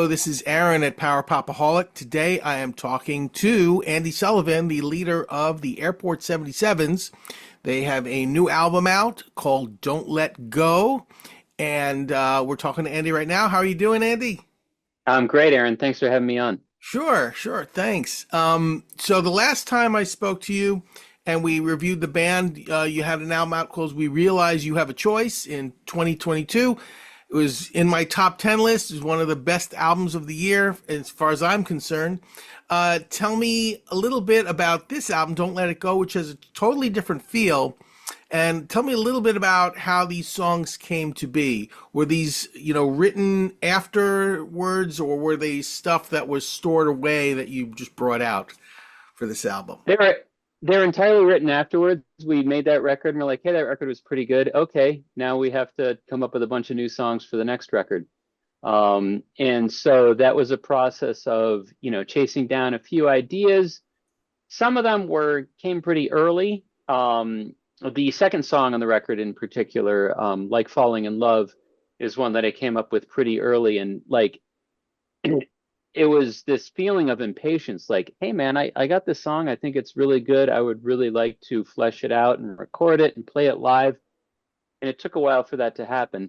Hello, this is Aaron at Popaholic. Today I am talking to Andy Sullivan, the leader of the Airport 77s. They have a new album out called Don't Let Go, and we're talking to Andy right now. How are you doing, Andy? I'm great, Aaron. Thanks for having me on. Sure, thanks. So the last time I spoke to you and we reviewed the band, you had an album out called We Realize You Have a Choice in 2022. It was in my top 10 list. It's one of the best albums of the year, as far as I'm concerned. Tell me a little bit about this album, Don't Let It Go, which has a totally different feel. And tell me a little bit about how these songs came to be. Were these, written afterwards, or were they stuff that was stored away that you just brought out for this album? They're entirely written afterwards. We made that record and we're like, hey, that record was pretty good. Okay, now we have to come up with a bunch of new songs for the next record. And so that was a process of, chasing down a few ideas. Some of them came pretty early. The second song on the record in particular, Like Falling in Love, is one that I came up with pretty early. And like, it was this feeling of impatience, like, hey man, I got this song. I think it's really good. I would really like to flesh it out and record it and play it live. And it took a while for that to happen.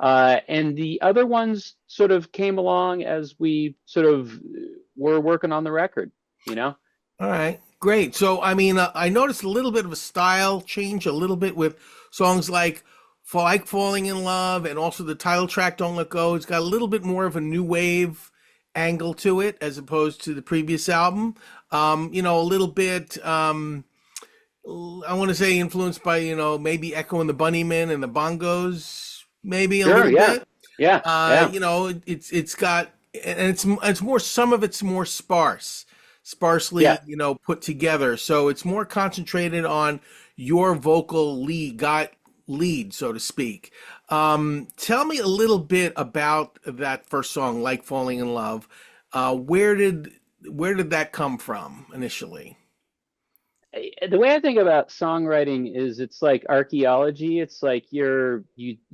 And the other ones sort of came along as we sort of were working on the record. All right, great. So, I mean, I noticed a little bit of a style change, a little bit with songs like Falling in Love, and also the title track, Don't Let Go. It's got a little bit more of a new wave angle to it as opposed to the previous album. A little bit, I want to say influenced by, maybe Echo and the Bunnymen and the bongos, maybe a Sure, little yeah. bit. Yeah, yeah. It's got, and it's more, some of it's more sparsely, Yeah. put together. So it's more concentrated on your vocal lead, so to speak. Tell me a little bit about that first song, Like Falling in Love. Where did that come from initially? The way I think about songwriting is it's like archaeology. It's like you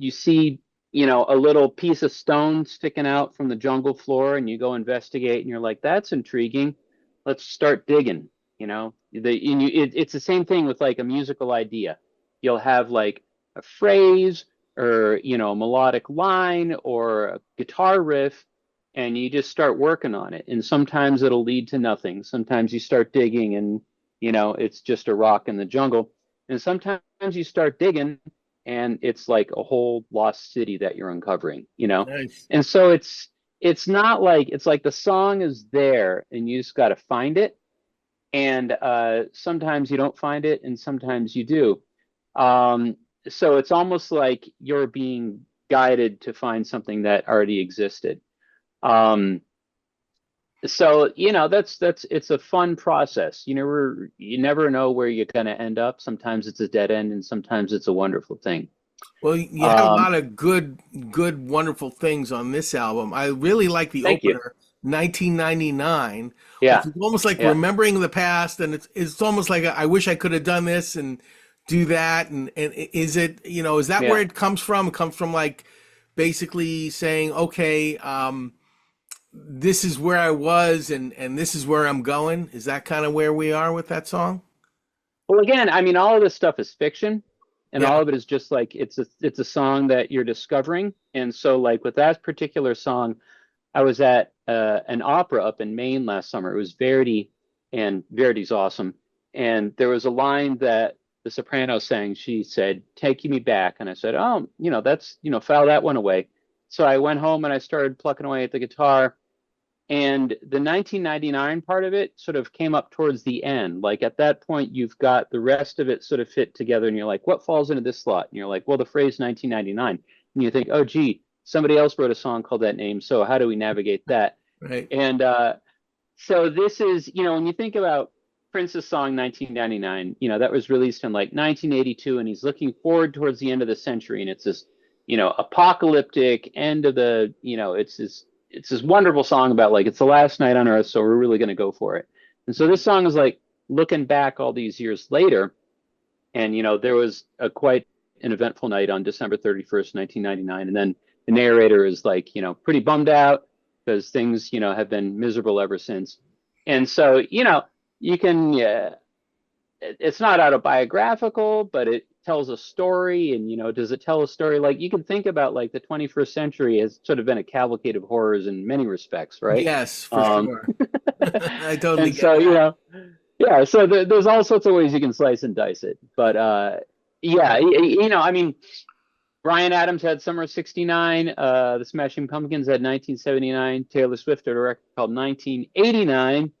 see, a little piece of stone sticking out from the jungle floor and you go investigate and you're like, that's intriguing. Let's start digging, it's the same thing with like a musical idea. You'll have like a phrase or, a melodic line or a guitar riff, and you just start working on it. And sometimes it'll lead to nothing. Sometimes you start digging and it's just a rock in the jungle. And sometimes you start digging and it's like a whole lost city that you're uncovering. Nice. And so it's not like it's like the song is there and you just got to find it. And sometimes you don't find it and sometimes you do. So it's almost like you're being guided to find something that already existed. Um, so that's it's a fun process. You never know where you're going to end up. Sometimes it's a dead end and sometimes it's a wonderful thing. Well, you had a um lot of good, wonderful things on this album. I really like the Thank you. opener, 1999, which Yeah, is almost like yeah, remembering the past, and it's almost like I wish I could have done this and do that. And is it, is that where yeah. it comes from? It comes from like basically saying, okay, this is where I was, and this is where I'm going. Is that kind of where we are with that song? Well, again, I mean, all of this stuff is fiction, and Yeah. all of it is just like it's a song that you're discovering. And so, like with that particular song, I was at an opera up in Maine last summer. It was Verdi, and Verdi's awesome. And there was a line that the soprano sang. She said, "Take me back," and I said, "Oh, that's file that one away." So I went home and I started plucking away at the guitar. And the 1999 part of it sort of came up towards the end. Like at that point, you've got the rest of it sort of fit together, and you're like, what falls into this slot? And you're like, well, the phrase 1999. And you think, oh, gee, somebody else wrote a song called that name. So how do we navigate that? Right. And so this is, when you think about Prince's song 1999, that was released in like 1982, and he's looking forward towards the end of the century. And it's this, apocalyptic end of it's this wonderful song about like it's the last night on earth, so we're really going to go for it. And so this song is like looking back all these years later, and there was a quite an eventful night on December 31st, 1999, and then the narrator is like pretty bummed out because things, have been miserable ever since. And so, you can, it's not autobiographical, but it tells a story. And, does it tell a story? Like you can think about like the 21st century has sort of been a cavalcade of horrors in many respects, right? Yes, for Um, sure. I totally and get so, that. yeah, so there's all sorts of ways you can slice and dice it. But yeah, I mean, Bryan Adams had Summer of '69. The Smashing Pumpkins had 1979. Taylor Swift had a record called 1989.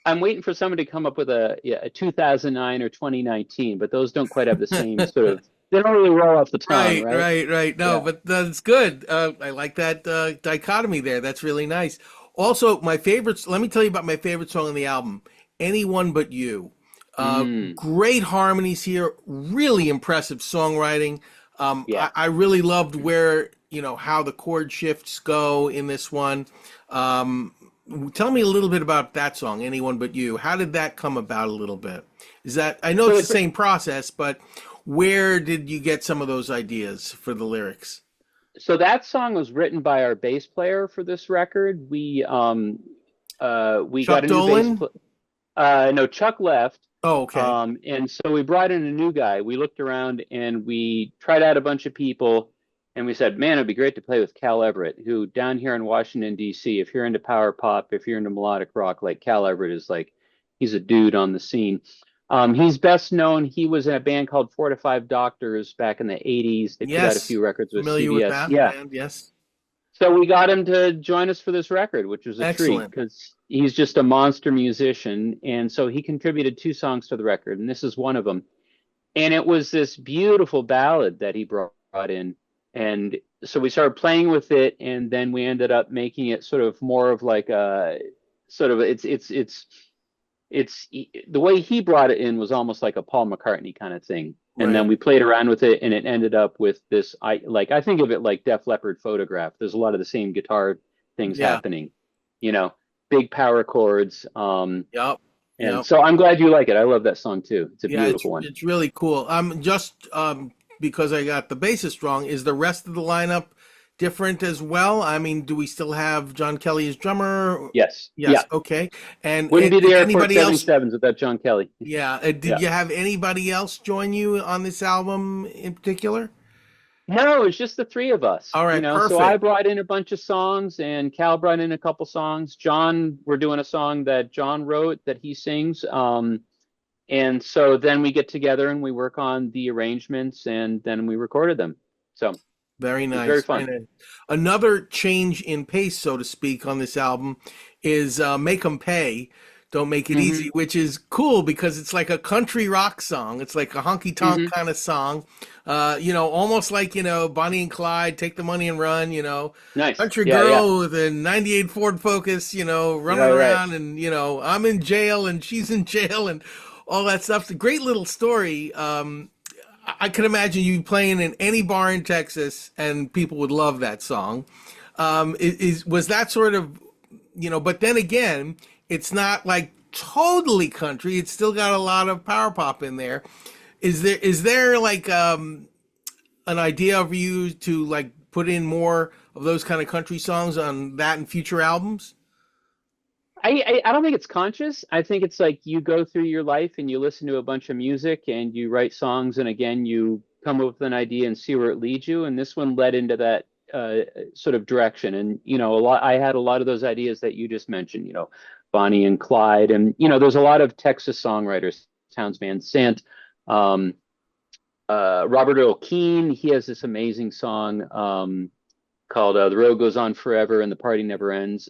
I'm waiting for someone to come up with a 2009 or 2019, but those don't quite have the same sort of. They don't really roll off the tongue, Right, right? right, right. No, Yeah. but that's good. I like that dichotomy there. That's really nice. Also, my favorites, let me tell you about my favorite song on the album, Anyone But You. Mm, Great harmonies here, really impressive songwriting. yeah. I really loved where, how the chord shifts go in this one. Um, Tell me a little bit about that song, Anyone But You. How did that come about a little bit? Is that, I know So it's the it's same process, but where did you get some of those ideas for the lyrics? so that song was written by our bass player for this record. We got Chuck a new bass. Dolan? No, Chuck left. Oh, okay. And so we brought in a new guy. We looked around and we tried out a bunch of people, and we said, man, it'd be great to play with Cal Everett, who down here in Washington, D.C., if you're into power pop, if you're into melodic rock, like Cal Everett is like, he's a dude on the scene. He's best known, he was in a band called Four to Five Doctors back in the 80s. They put out a Yes. few records with Familiar with CBS. that Yeah. band? Yes. So we got him to join us for this record, which was a treat Excellent. because he's just a monster musician. And so he contributed two songs to the record, and this is one of them. And it was this beautiful ballad that he brought in. And so we started playing with it, and then we ended up making it sort of more of like a sort of it's the way he brought it in was almost like a Paul McCartney kind of thing. And then Right. we played around with it, and it ended up with this. I think of it like Def Leppard Photograph. There's a lot of the same guitar things Yeah. happening, you know, big power chords. Yep. And Yep. so I'm glad you like it. I love that song too. It's a Yeah, beautiful one. it's really cool. Just because I got the bassist wrong, is the rest of the lineup different as well? I mean, do we still have John Kelly as drummer? Yes, Yes, yeah. okay. Wouldn't be the Did Airport anybody else? 77s without John Kelly. Yeah, did Yeah. you have anybody else join you on this album in particular? No, it's just the three of us, All right, So I perfect. brought in a bunch of songs and Cal brought in a couple songs. John, we're doing a song that John wrote that he sings. And so then we get together and we work on the arrangements and then we recorded them. So it Very was very nice. Very fun. nice. Another change in pace, so to speak, on this album is Make 'Em Pay, Don't Make It Hmm. Easy, which is cool because it's like a country rock song. It's like a honky tonk Hmm. kind of song. Almost like, Bonnie and Clyde, Take the Money and Run, Nice. country Yeah, yeah. girl with a 98 Ford Focus, running Right, right. around and, I'm in jail and she's in jail and all that stuff. It's a great little story. I can imagine you playing in any bar in Texas and people would love that song. Was that sort of, but then again, it's not like totally country. It's still got a lot of power pop in there. Is there like an idea of you to like put in more of those kind of country songs on that and future albums? I don't think it's conscious. I think it's like you go through your life and you listen to a bunch of music and you write songs and again you come up with an idea and see where it leads you. And this one led into that sort of direction. And I had a lot of those ideas that you just mentioned. Bonnie and Clyde, and there's a lot of Texas songwriters. Towns Van Sant, um, Robert Earl Keen. He has this amazing song called "The Road Goes On Forever and the Party Never Ends."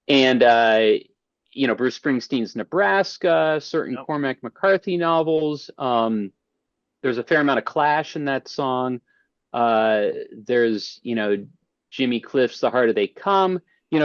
And Bruce Springsteen's Nebraska, certain Yep. Cormac McCarthy novels. There's a fair amount of Clash in that song. There's Jimmy Cliff's The Harder They Come.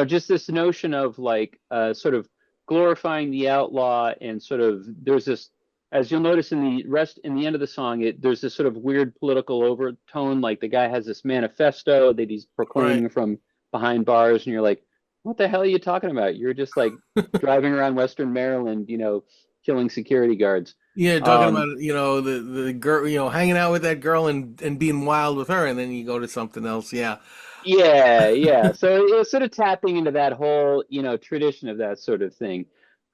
Just this notion of like sort of glorifying the outlaw and sort of there's this, as you'll notice in the end of the song, there's this sort of weird political overtone. Like the guy has this manifesto that he's Right. proclaiming from behind bars, and you're like, what the hell are you talking about? You're just like driving around Western Maryland, killing security guards. Yeah, talking Um, about the girl, hanging out with that girl and being wild with her, and then you go to something else. Yeah. Yeah, yeah. So it was sort of tapping into that whole, tradition of that sort of thing.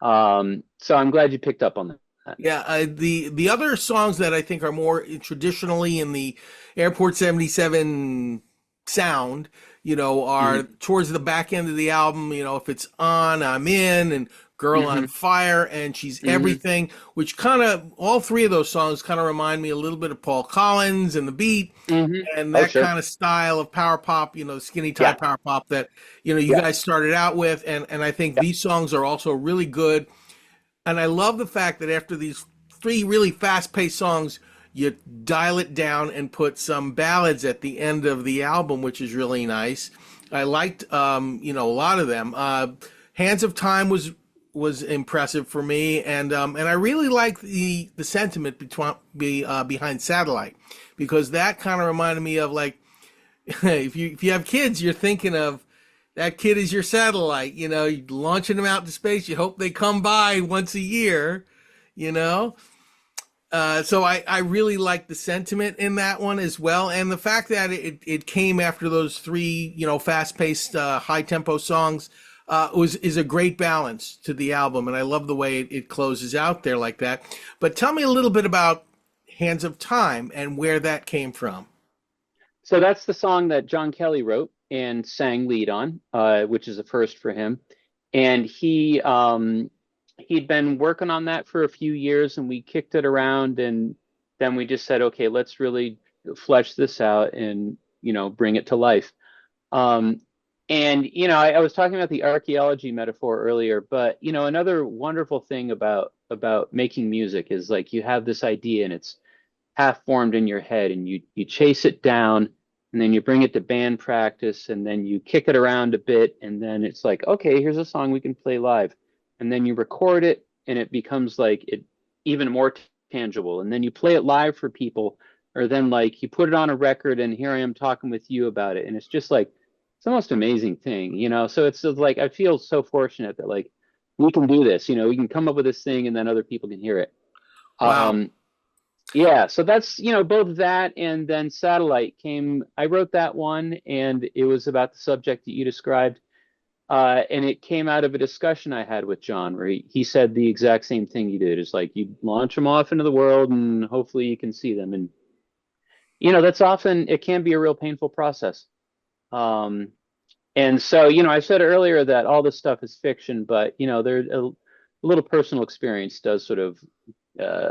So I'm glad you picked up on that. Yeah, the other songs that I think are more traditionally in the Airport 77 sound, are Hmm. towards the back end of the album. If it's on, I'm in, and Girl on Hmm. Fire, and She's Hmm. Everything, which kind of all three of those songs kind of remind me a little bit of Paul Collins and the beat Hmm. and Oh, that sure. kind of style of power pop, skinny tie Yeah, power pop that you yeah, guys started out with, and I think yeah. these songs are also really good. And I love the fact that after these three really fast paced songs, you dial it down and put some ballads at the end of the album, which is really nice. I liked, a lot of them. Hands of Time was impressive for me, and I really like the sentiment behind Satellite, because that kind of reminded me of, like, if you have kids, you're thinking of that kid is your satellite. You're launching them out to space. You hope they come by once a year. You know. So I really like the sentiment in that one as well, and the fact that it came after those three fast paced high tempo songs was is a great balance to the album, and I love the way it closes out there like that. But tell me a little bit about Hands of Time and where that came from. So that's the song that John Kelly wrote and sang lead on, which is a first for him. And he'd been working on that for a few years, and we kicked it around, and then we just said, okay, let's really flesh this out and bring it to life. Um, and I was talking about the archaeology metaphor earlier, but another wonderful thing about making music is like you have this idea and it's half formed in your head, and you chase it down, and then you bring it to band practice, and then you kick it around a bit, and then it's like, okay, here's a song we can play live, and then you record it, and it becomes like it even more tangible, and then you play it live for people, or then like you put it on a record, and here I am talking with you about it, and it's just like it's the most amazing thing, So it's just like I feel so fortunate that like we can do this, we can come up with this thing, and then other people can hear it. Wow. Um, yeah, so that's, both that and then Satellite came. I wrote that one, and it was about the subject that you described. And it came out of a discussion I had with John, where he said the exact same thing you did. It's like you launch them off into the world, and hopefully you can see them. And, that's often, it can be a real painful process. Um, and so, I said earlier that all this stuff is fiction, but, there a little personal experience does sort of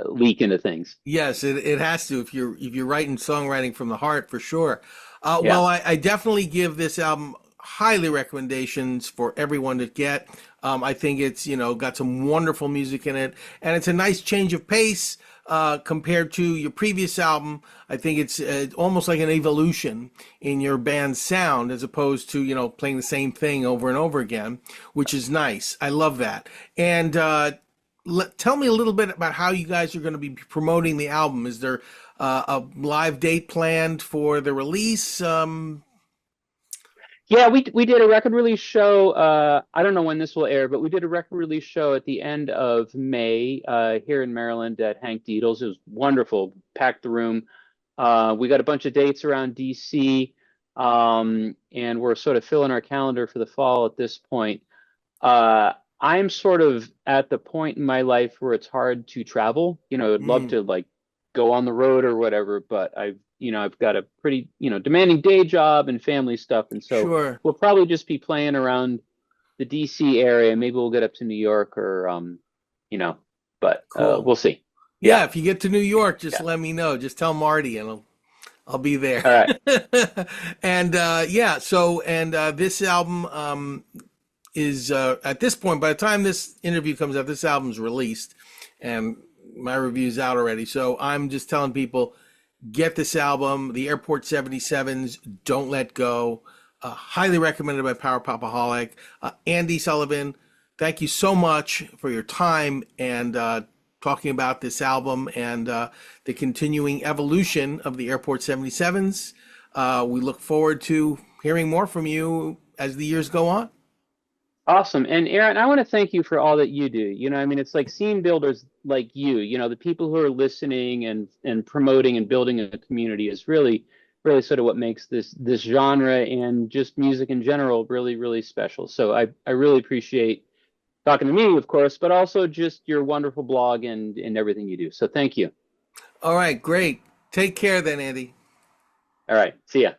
leak into things. Yes, it has to if you're writing songwriting from the heart for sure. Yeah. Well, I definitely give this album highly recommendations for everyone to get. I think it's got some wonderful music in it, and it's a nice change of pace compared to your previous album. I think it's almost like an evolution in your band's sound as opposed to playing the same thing over and over again, which is nice. I love that. And tell me a little bit about how you guys are going to be promoting the album. Is there a live date planned for the release? Yeah, we did a record release show. I don't know when this will air, but we did a record release show at the end of May here in Maryland at Hank Deedle's. It was wonderful, packed the room. We got a bunch of dates around DC, and we're sort of filling our calendar for the fall at this point. I'm sort of at the point in my life where it's hard to travel. I'd love Mm, to like go on the road or whatever, but I've got a pretty, demanding day job and family stuff. And so sure. we'll probably just be playing around the DC area. Maybe we'll get up to New York or, you know, but Cool. we'll see. Yeah, Yeah. if you get to New York, just Yeah. let me know. Just tell Marty, and I'll be there. All right. And yeah, so and this album is at this point, by the time this interview comes out, this album's released, and my review's out already. So I'm just telling people, get this album, the Airport 77s, Don't Let Go. Highly recommended by Power Popaholic. Andy Sullivan, thank you so much for your time and talking about this album and the continuing evolution of the Airport 77s. We look forward to hearing more from you as the years go on. Awesome. And Aaron, I want to thank you for all that you do. I mean, it's like scene builders like you, the people who are listening and promoting and building a community is really, really sort of what makes this genre and just music in general really, really special. So I really appreciate talking to me, of course, but also just your wonderful blog and everything you do. So thank you. All right, great. Take care then, Andy. All right. See ya.